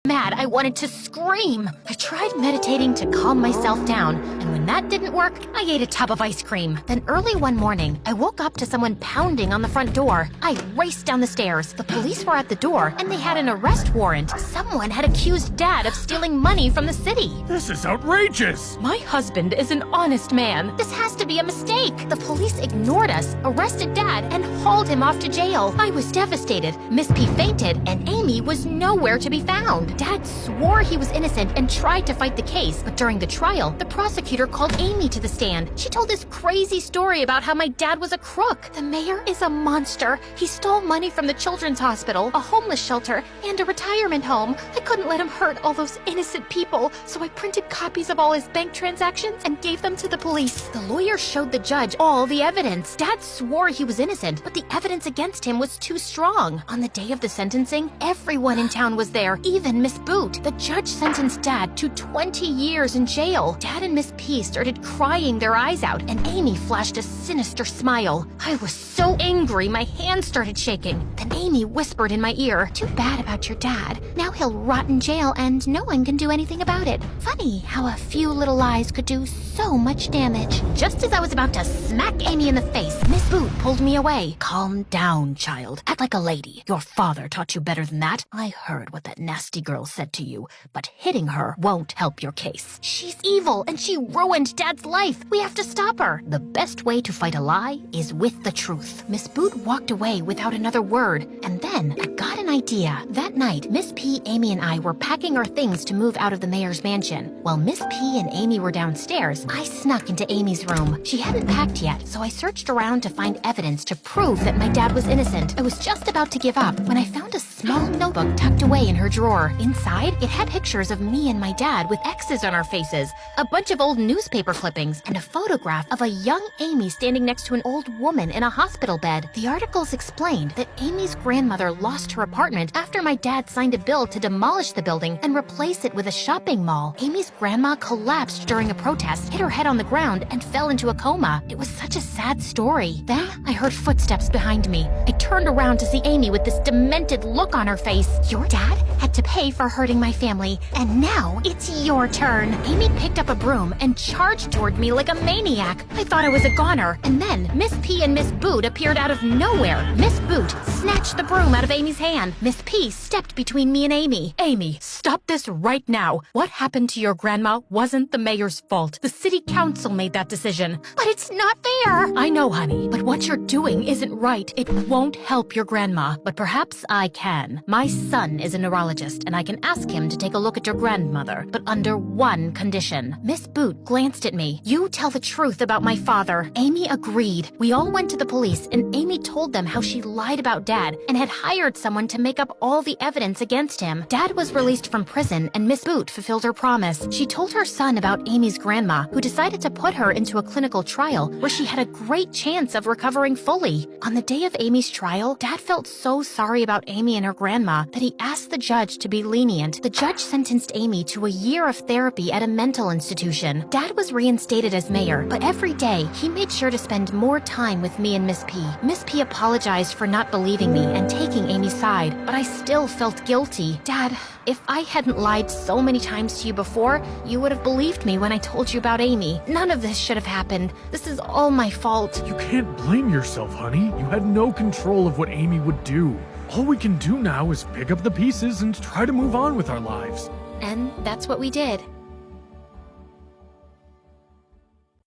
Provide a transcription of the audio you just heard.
Mad, I wanted to scream. I tried meditating to calm myself down, and when that didn't work, I ate a tub of ice cream. Then early one morning, I woke up to someone pounding on the front door. I raced down the stairs. The police were at the door, and they had an arrest warrant. Someone had accused Dad of stealing money from the city. This is outrageous! My husband is an honest man. This has to be a mistake. The police ignored us, arrested Dad, and hauled him off to jail. I was devastated. Miss P fainted, and Amy was nowhere to be found. Dad swore he was innocent and tried to fight the case, but during the trial, the prosecutor called Amy to the stand. She told this crazy story about how my dad was a crook. The mayor is a monster. He stole money from the children's hospital, a homeless shelter, and a retirement home. I couldn't let him hurt all those innocent people, so I printed copies of all his bank transactions and gave them to the police. The lawyer showed the judge all the evidence. Dad swore he was innocent, but the evidence against him was too strong. On the day of the sentencing, everyone in town was there, even Miss Boot. The judge sentenced Dad to 20 years in jail. Dad and Miss P started crying their eyes out, and Amy flashed a sinister smile. I was so angry, my hands started shaking. Then Amy whispered in my ear, "Too bad about your dad. Now he'll rot in jail and no one can do anything about it. Funny how a few little lies could do so much damage." Just as I was about to smack Amy in the face, Miss Boot pulled me away. "Calm down, child. Act like a lady. Your father taught you better than that. I heard what that nasty girl said to you, but hitting her won't help your case. She's evil and she ruined Dad's life. We have to stop her. The best way to fight a lie is with the truth." Miss Boot walked away without another word, and then I got an idea. That night, Miss P, Amy, and I were packing our things to move out of the mayor's mansion. While Miss P and Amy were downstairs, I snuck into Amy's room. She hadn't packed yet, so I searched around to find evidence to prove that my dad was innocent. I was just about to give up when I found a small notebook tucked away in her drawer. Inside, it had pictures of me and my dad with X's on our faces, a bunch of old newspaper clippings, and a photograph of a young Amy standing next to an old woman in a hospital bed. The articles explained that Amy's grandmother lost her apartment after my dad signed a bill to demolish the building and replace it with a shopping mall. Amy's grandma collapsed during a protest, hit her head on the ground, and fell into a coma. It was such a sad story. Then I heard footsteps behind me. I turned around to see Amy with this demented look on her face. "Your dad had to pay for hurting my family, and now it's your turn." Amy picked up a broom and charged toward me like a maniac. I thought I was a goner, and then Miss P and Miss Boot appeared out of nowhere. Miss Boot snatched the broom out of Amy's hand. Miss P stepped between me and Amy. Amy, stop this right now. What happened to your grandma wasn't the mayor's fault. The city council made that decision. "But it's not fair." I know, honey, but what you're doing isn't right. It won't help your grandma, but perhaps I can. My son is a neurologist, and I can ask him to take a look at your grandmother, but under one condition. Miss Boot glanced at me. "You tell the truth about my father." Amy agreed. We all went to the police, and Amy told them how she lied about Dad and had hired someone to make up all the evidence against him. Dad was released from prison, and Miss Boot fulfilled her promise. She told her son about Amy's grandma, who decided to put her into a clinical trial where she had a great chance of recovering fully. On the day of Amy's trial, Dad felt so sorry about Amy and her grandma that he asked the judge to be lenient. The judge sentenced Amy to a year of therapy at a mental institution. Dad was reinstated as mayor, but every day he made sure to spend more time with me and Miss P. Miss P apologized for not believing me and taking Amy's side, but I still felt guilty. Dad, if I hadn't lied so many times to you before, you would have believed me when I told you about Amy. None of this should have happened. This is all my fault. You can't blame yourself, honey. You had no control of what Amy would do. All we can do now is pick up the pieces and try to move on with our lives. And that's what we did.